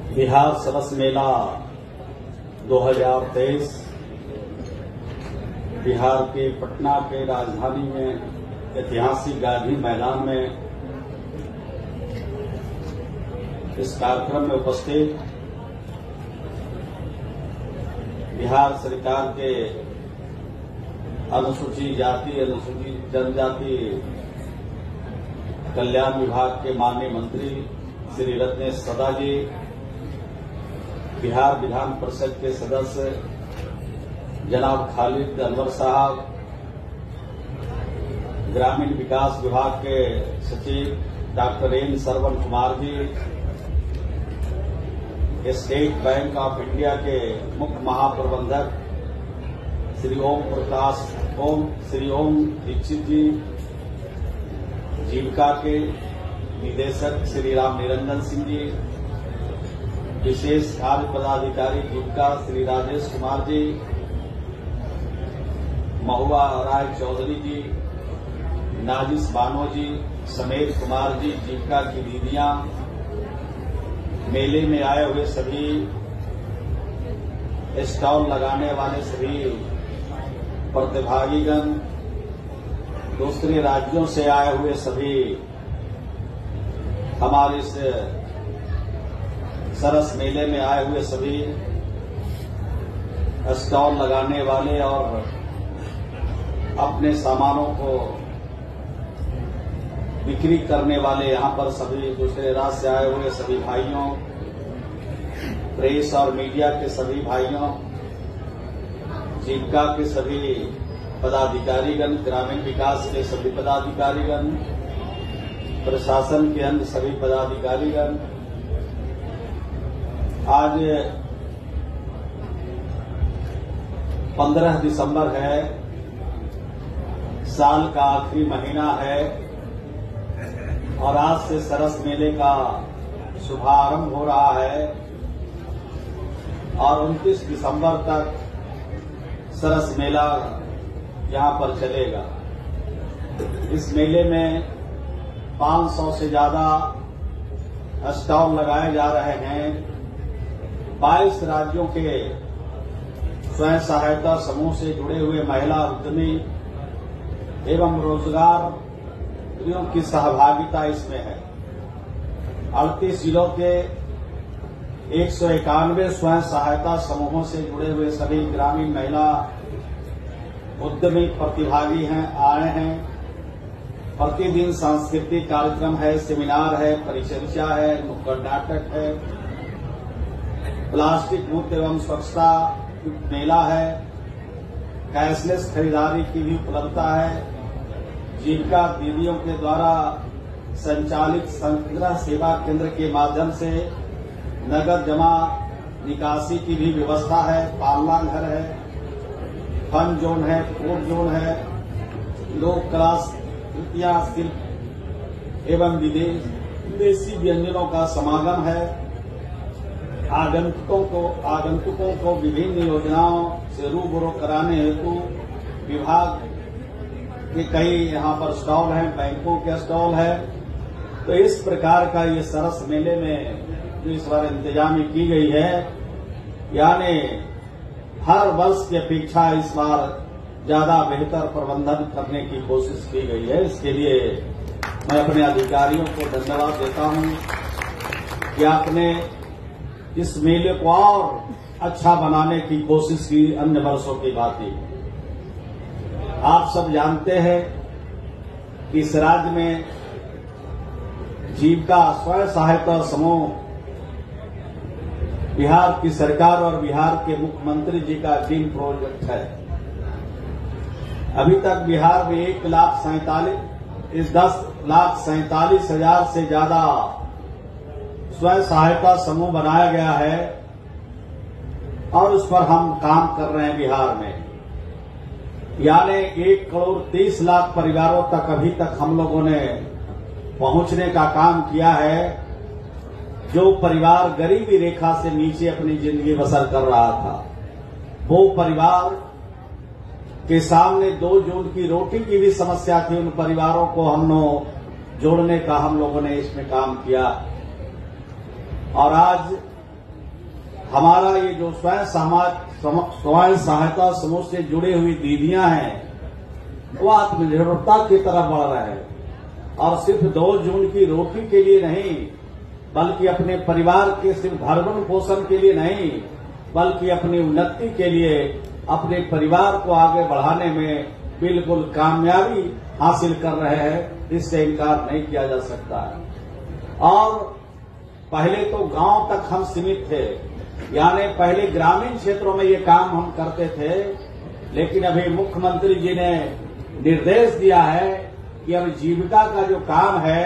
बिहार सरस मेला 2023 बिहार के पटना के राजधानी में ऐतिहासिक गांधी मैदान में इस कार्यक्रम में उपस्थित बिहार सरकार के अनुसूचित जाति अनुसूचित जनजाति कल्याण विभाग के माननीय मंत्री श्री रत्नेश सदा जी, बिहार विधान परिषद के सदस्य जनाब खालिद अनवर साहब, ग्रामीण विकास विभाग के सचिव doctor N Shravan Kumar ji, State Bank of India के मुख्य महाप्रबंधक श्री ओम दीक्षित जी, जीविका के निदेशक श्री राम निरंजन सिंह जी, विशेष कार्य पदाधिकारी जीविका श्री राजेश कुमार जी, महुआ राय चौधरी जी, नाजिस बानो जी, समीर कुमार जी, जीविका की दीदियां, मेले में आए हुए सभी स्टॉल लगाने वाले सभी प्रतिभागीगण, दूसरे राज्यों से आए हुए सभी हमारे इस सरस मेले में आए हुए सभी स्टॉल लगाने वाले और अपने सामानों को बिक्री करने वाले यहां पर सभी दूसरे राज्य से आए हुए सभी भाइयों, प्रेस और मीडिया के सभी भाइयों, जीविका के सभी पदाधिकारीगण, ग्रामीण विकास के सभी पदाधिकारीगण, प्रशासन के अन्य सभी पदाधिकारीगण, आज 15 दिसंबर है, साल का आखिरी महीना है और आज से सरस मेले का शुभारंभ हो रहा है और 29 दिसंबर तक सरस मेला यहां पर चलेगा। इस मेले में 500 से ज्यादा स्टॉल लगाए जा रहे हैं। 22 राज्यों के स्वयं सहायता समूह से जुड़े हुए महिला उद्यमी एवं रोजगारियों की सहभागिता इसमें है। 38 जिलों के 191 स्वयं सहायता समूहों से जुड़े हुए सभी ग्रामीण महिला उद्यमी प्रतिभागी आए हैं। प्रतिदिन सांस्कृतिक कार्यक्रम है, सेमिनार है, परिचर्चा है, नुक्कड़ नाटक है, प्लास्टिक मुक्त एवं स्वच्छता मेला है, कैशलेस खरीदारी की भी उपलब्धता है, जीविका दीदियों के द्वारा संचालित संग्रह सेवा केंद्र के माध्यम से नगद जमा निकासी की भी व्यवस्था है, पालना घर है, फन जोन है, फूड जोन है, लोक कला कृतियां, शिल्प एवं विदेशी व्यंजनों का समागम है। आगंतुकों को विभिन्न योजनाओं से रूबरू कराने हेतु विभाग के कई यहां पर स्टॉल हैं, बैंकों के स्टॉल है। तो इस प्रकार का ये सरस मेले में जो इस बार इंतजामी की गई है, यानी हर वर्ष की अपेक्षा इस बार ज्यादा बेहतर प्रबंधन करने की कोशिश की गई है। इसके लिए मैं अपने अधिकारियों को धन्यवाद देता हूं कि आपने इस मेले को और अच्छा बनाने की कोशिश की अन्य वर्षों की भांति। आप सब जानते हैं कि इस राज्य में जीविका स्वयं सहायता समूह बिहार की सरकार और बिहार के मुख्यमंत्री जी का ड्रीम प्रोजेक्ट है। अभी तक बिहार में 10,47,000 से ज्यादा स्वयं सहायता समूह बनाया गया है और उस पर हम काम कर रहे हैं बिहार में। यानी 1,30,00,000 परिवारों तक अभी तक हम लोगों ने पहुंचने का काम किया है। जो परिवार गरीबी रेखा से नीचे अपनी जिंदगी बसर कर रहा था, वो परिवार के सामने 2 जून की रोटी की भी समस्या थी, उन परिवारों को जोड़ने का हम लोगों ने इसमें काम किया। और आज हमारा ये जो स्वयं सहायता समूह से जुड़ी हुई दीदियां हैं वो आत्मनिर्भरता की तरफ बढ़ रहे हैं और सिर्फ 2 जून की रोटी के लिए नहीं, बल्कि अपने परिवार के सिर्फ भरण पोषण के लिए नहीं, बल्कि अपनी उन्नति के लिए, अपने परिवार को आगे बढ़ाने में बिल्कुल कामयाबी हासिल कर रहे हैं। इससे इनकार नहीं किया जा सकता है। और पहले तो गांव तक हम सीमित थे, यानी पहले ग्रामीण क्षेत्रों में ये काम हम करते थे, लेकिन अभी मुख्यमंत्री जी ने निर्देश दिया है कि अब जीविका का जो काम है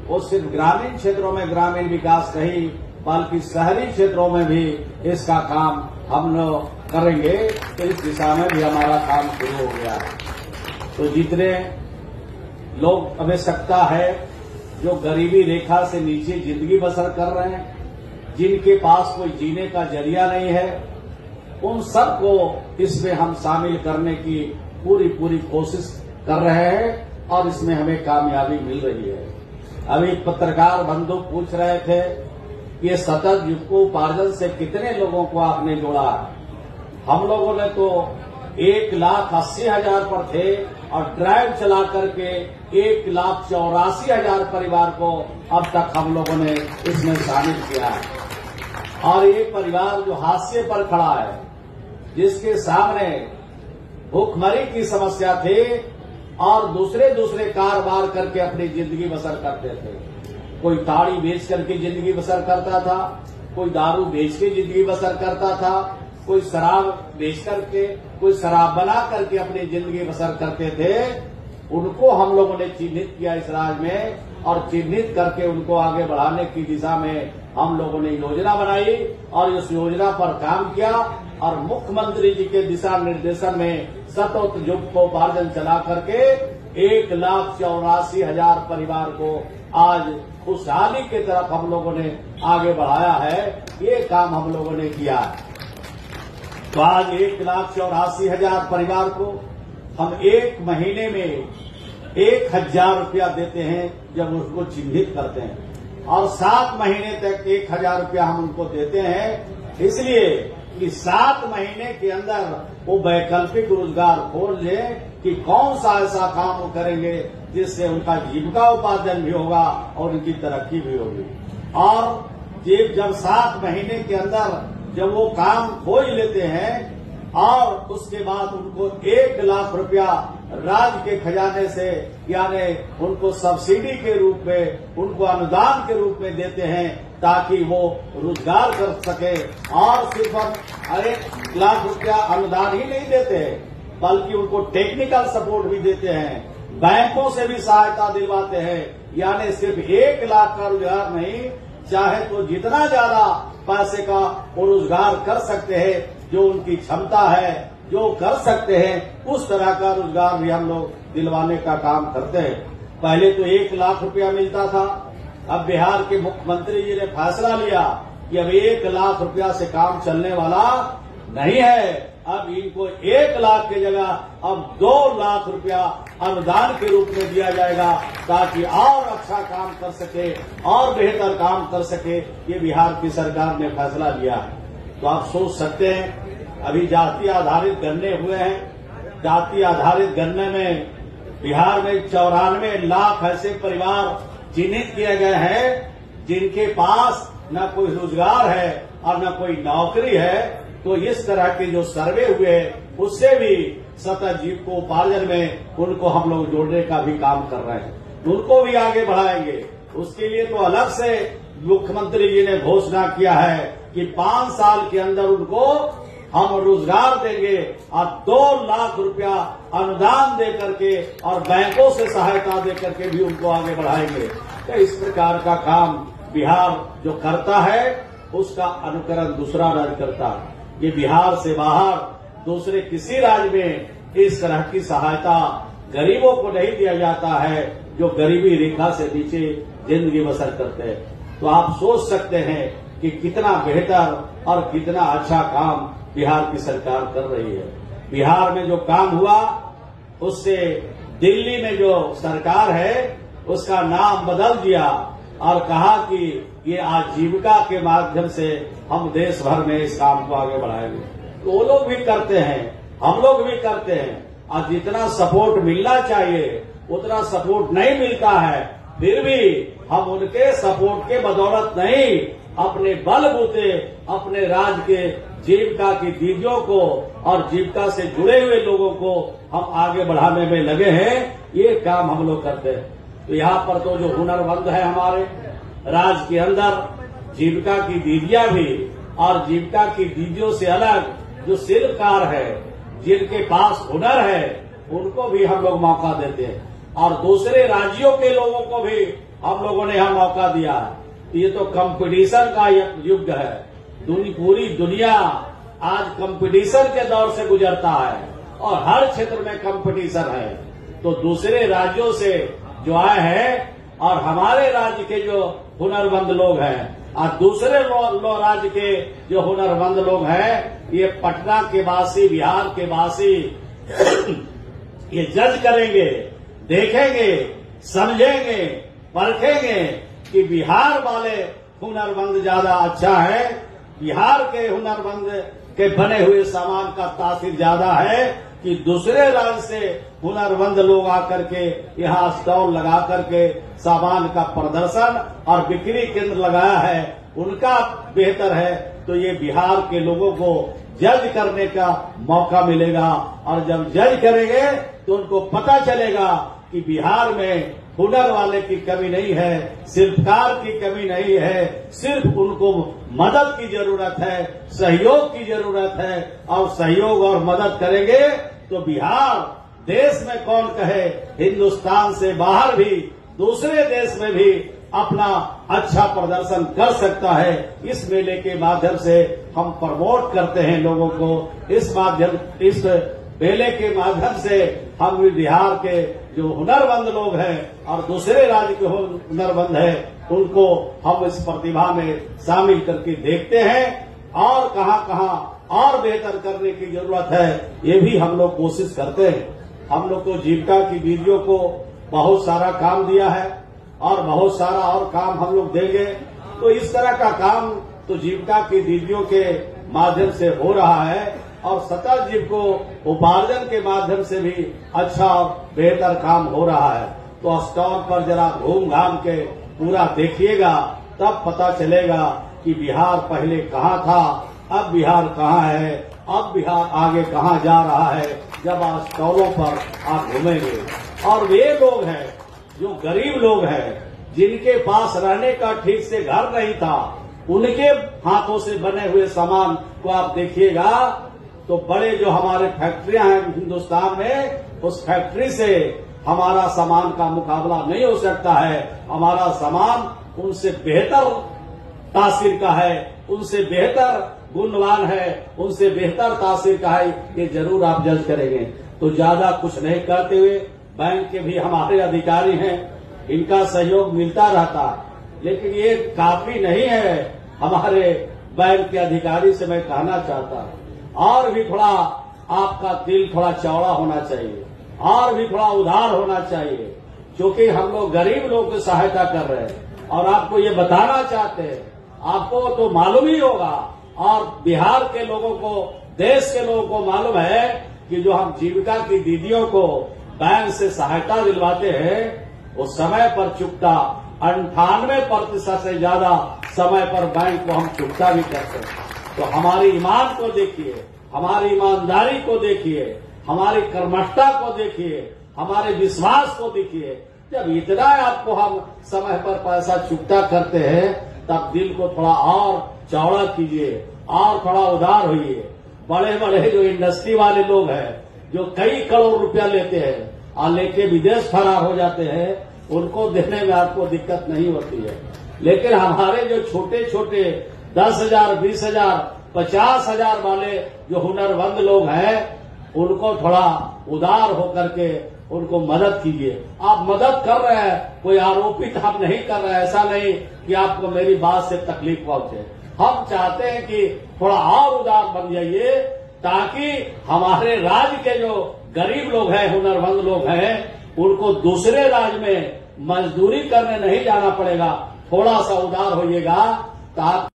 वो सिर्फ ग्रामीण क्षेत्रों में ग्रामीण विकास नहीं, बल्कि शहरी क्षेत्रों में भी इसका काम हम लोग करेंगे। तो इस दिशा में भी हमारा काम शुरू हो गया है। तो जितने लोग आवश्यकता है जो गरीबी रेखा से नीचे जिंदगी बसर कर रहे हैं, जिनके पास कोई जीने का जरिया नहीं है, उन सबको इसमें हम शामिल करने की पूरी कोशिश कर रहे हैं और इसमें हमें कामयाबी मिल रही है। अभी पत्रकार बंधु पूछ रहे थे कि ये सतत जीविकोपार्जन से कितने लोगों को आपने जोड़ा। हम लोगों ने तो 1,80,000 पर थे और ड्राइव चला करके 1,84,000 परिवार को अब तक हम लोगों ने इसमें शामिल किया है। और ये परिवार जो हाशिए पर खड़ा है, जिसके सामने भूखमरी की समस्या थी और दूसरे कारोबार करके अपनी जिंदगी बसर करते थे। कोई ताड़ी बेच करके जिंदगी बसर करता था, कोई दारू बेच के जिंदगी बसर करता था, कोई शराब बेच करके, कोई शराब बना करके अपनी जिंदगी बसर करते थे। उनको हम लोगों ने चिन्हित किया इस राज्य में और चिन्हित करके उनको आगे बढ़ाने की दिशा में हम लोगों ने योजना बनाई और इस योजना पर काम किया और मुख्यमंत्री जी के दिशा निर्देशन में सतत जीविकोपार्जन चला करके 1,84,000 परिवार को आज खुशहाली की तरफ हम लोगों ने आगे बढ़ाया है। ये काम हम लोगों ने किया। तो आज 1,84,000 परिवार को हम एक महीने में 1,000 रुपया देते हैं जब उसको चिन्हित करते हैं और 7 महीने तक 1,000 रुपया हम उनको देते हैं, इसलिए कि 7 महीने के अंदर वो वैकल्पिक रोजगार खोज लें कि कौन सा ऐसा काम वो करेंगे जिससे उनका जीविका उपार्जन भी होगा और उनकी तरक्की भी होगी। और जब 7 महीने के अंदर जब वो काम खोज लेते हैं और उसके बाद उनको 1,00,000 रुपया राज्य के खजाने से यानी उनको सब्सिडी के रूप में, उनको अनुदान के रूप में देते हैं ताकि वो रोजगार कर सके। और सिर्फ हम 1,00,000 रुपया अनुदान ही नहीं देते बल्कि उनको टेक्निकल सपोर्ट भी देते हैं, बैंकों से भी सहायता दिलवाते हैं। यानी सिर्फ 1,00,000 का रोजगार नहीं, चाहे तो जितना ज्यादा पैसे का वो रोजगार कर सकते हैं, जो उनकी क्षमता है, जो कर सकते हैं, उस तरह का रोजगार भी हम लोग दिलवाने का काम करते हैं। पहले तो 1,00,000 रुपया मिलता था, अब बिहार के मुख्यमंत्री जी ने फैसला लिया कि अब 1,00,000 रुपया से काम चलने वाला नहीं है। अब इनको 1,00,000 की जगह अब 2,00,000 रुपया अनुदान के रूप में दिया जाएगा ताकि और अच्छा काम कर सके और बेहतर काम कर सके। ये बिहार की सरकार ने फैसला लिया है। तो आप सोच सकते हैं, अभी जाति आधारित गणने हुए हैं। जाति आधारित गणने में बिहार में 94 लाख ऐसे परिवार चिन्हित किए गए हैं जिनके पास न कोई रोजगार है और न कोई नौकरी है। तो इस तरह के जो सर्वे हुए उससे भी सतत जीविकोपार्जन में उनको हम लोग जोड़ने का भी काम कर रहे हैं, उनको भी आगे बढ़ाएंगे। उसके लिए तो अलग से मुख्यमंत्री जी ने घोषणा किया है कि 5 साल के अंदर उनको हम रोजगार देंगे और 2,00,000 रुपया अनुदान दे करके और बैंकों से सहायता दे करके भी उनको आगे बढ़ाएंगे। तो इस प्रकार का काम बिहार जो करता है उसका अनुकरण दूसरा राज्य करता है। ये बिहार से बाहर दूसरे किसी राज्य में इस तरह की सहायता गरीबों को नहीं दिया जाता है जो गरीबी रेखा से नीचे जिंदगी बसर करते हैं। तो आप सोच सकते हैं कि कितना बेहतर और कितना अच्छा काम बिहार की सरकार कर रही है। बिहार में जो काम हुआ उससे दिल्ली में जो सरकार है उसका नाम बदल दिया और कहा कि ये आजीविका के माध्यम से हम देश भर में इस काम को आगे बढ़ाएंगे। तो वो लोग भी करते हैं, हम लोग भी करते हैं, और जितना सपोर्ट मिलना चाहिए उतना सपोर्ट नहीं मिलता है। फिर भी हम उनके सपोर्ट के बदौलत नहीं, अपने बलबूते अपने राज्य के जीविका की दीदियों को और जीविका से जुड़े हुए लोगों को हम आगे बढ़ाने में लगे हैं। ये काम हम लोग करते हैं। तो यहाँ पर तो जो हुनरमंद है हमारे राज्य के अंदर, जीविका की दीदियां भी, और जीविका की दीदियों से अलग जो शिल्पकार है, जिनके पास हुनर है, उनको भी हम लोग मौका देते हैं। और दूसरे राज्यों के लोगों को भी हम लोगों ने यहाँ मौका दिया है। ये तो कंपटीशन का युग है। पूरी दुनिया आज कंपटीशन के दौर से गुजरता है और हर क्षेत्र में कंपटीशन है। तो दूसरे राज्यों से जो आए हैं और हमारे राज्य के जो हुनरमंद लोग हैं और दूसरे राज्य के जो हुनरमंद लोग हैं, ये पटना के वासी, बिहार के वासी ये जज करेंगे, देखेंगे, समझेंगे, परखेंगे कि बिहार वाले हुनरमंद ज्यादा अच्छा है, बिहार के हुनरमंद के बने हुए सामान का तासीर ज्यादा है कि दूसरे राज्य से हुनरमंद लोग आकर के यहाँ स्टॉल लगा करके सामान का प्रदर्शन और बिक्री केंद्र लगाया है, उनका बेहतर है। तो ये बिहार के लोगों को जज करने का मौका मिलेगा, और जब जज करेंगे तो उनको पता चलेगा कि बिहार में हुनर वाले की कमी नहीं है, शिल्पकार की कमी नहीं है, सिर्फ उनको मदद की जरूरत है, सहयोग की जरूरत है। और सहयोग और मदद करेंगे तो बिहार देश में कौन कहे, हिंदुस्तान से बाहर भी दूसरे देश में भी अपना अच्छा प्रदर्शन कर सकता है। इस मेले के माध्यम से हम प्रमोट करते हैं लोगों को। इस मेले के माध्यम से हम बिहार के जो हुनरमंद लोग हैं और दूसरे राज्य के हुनरमंद हैं, उनको हम इस प्रतिभा में शामिल करके देखते हैं और कहां और बेहतर करने की जरूरत है, ये भी हम लोग कोशिश करते हैं। हम लोग तो जीविका की दीदियों को बहुत सारा काम दिया है और बहुत सारा और काम हम लोग देंगे। तो इस तरह का काम तो जीविका की दीदियों के माध्यम से हो रहा है, और सतत जीव को उपार्जन के माध्यम से भी अच्छा और बेहतर काम हो रहा है। तो स्टॉल पर जरा घूम घाम के पूरा देखिएगा, तब पता चलेगा कि बिहार पहले कहाँ था, अब बिहार कहाँ है, अब बिहार आगे कहाँ जा रहा है, जब आज स्टॉलों पर आप घूमेंगे। और वे लोग हैं जो गरीब लोग हैं, जिनके पास रहने का ठीक से घर नहीं था, उनके हाथों से बने हुए सामान को आप देखिएगा तो बड़े जो हमारे फैक्ट्रियां हैं हिंदुस्तान में, उस फैक्ट्री से हमारा सामान का मुकाबला नहीं हो सकता है। हमारा सामान उनसे बेहतर तासीर का है, उनसे बेहतर गुणवान है, उनसे बेहतर तासीर का है। ये जरूर आप जज करेंगे। तो ज्यादा कुछ नहीं करते हुए, बैंक के भी हमारे अधिकारी हैं, इनका सहयोग मिलता रहता, लेकिन ये काफी नहीं है। हमारे बैंक के अधिकारी से मैं कहना चाहता, और भी थोड़ा आपका दिल थोड़ा चौड़ा होना चाहिए, और भी थोड़ा उदार होना चाहिए, क्योंकि हम लोग गरीब लोगों की सहायता कर रहे हैं और आपको ये बताना चाहते हैं। आपको तो मालूम ही होगा, और बिहार के लोगों को, देश के लोगों को मालूम है कि जो हम जीविका की दीदियों को बैंक से सहायता दिलवाते हैं, वो समय पर चुकता 98% से ज्यादा समय पर बैंक को हम चुकता भी करते हैं। तो हमारी ईमान को देखिए, हमारी ईमानदारी को देखिए, हमारी कर्मठता को देखिए, हमारे विश्वास को देखिए। जब इतना आपको हम समय पर पैसा चुकता करते हैं, तब दिल को थोड़ा और चौड़ा कीजिए और थोड़ा उदार होइए। बड़े बड़े जो इंडस्ट्री वाले लोग हैं, जो कई करोड़ रुपया लेते हैं और लेके विदेश फरार हो जाते हैं, उनको देने में आपको दिक्कत नहीं होती है। लेकिन हमारे जो छोटे छोटे 10,000, 20,000, 50,000 वाले जो हुनरमंद लोग हैं, उनको थोड़ा उदार होकर के उनको मदद कीजिए। आप मदद कर रहे हैं, कोई आरोपित हम नहीं कर रहे हैं, ऐसा नहीं कि आपको मेरी बात से तकलीफ पहुंचे। हम चाहते हैं कि थोड़ा और उदार बन जाइए, ताकि हमारे राज्य के जो गरीब लोग हैं, हुनरमंद लोग हैं, उनको दूसरे राज्य में मजदूरी करने नहीं जाना पड़ेगा। थोड़ा सा उदार होइएगा तो आप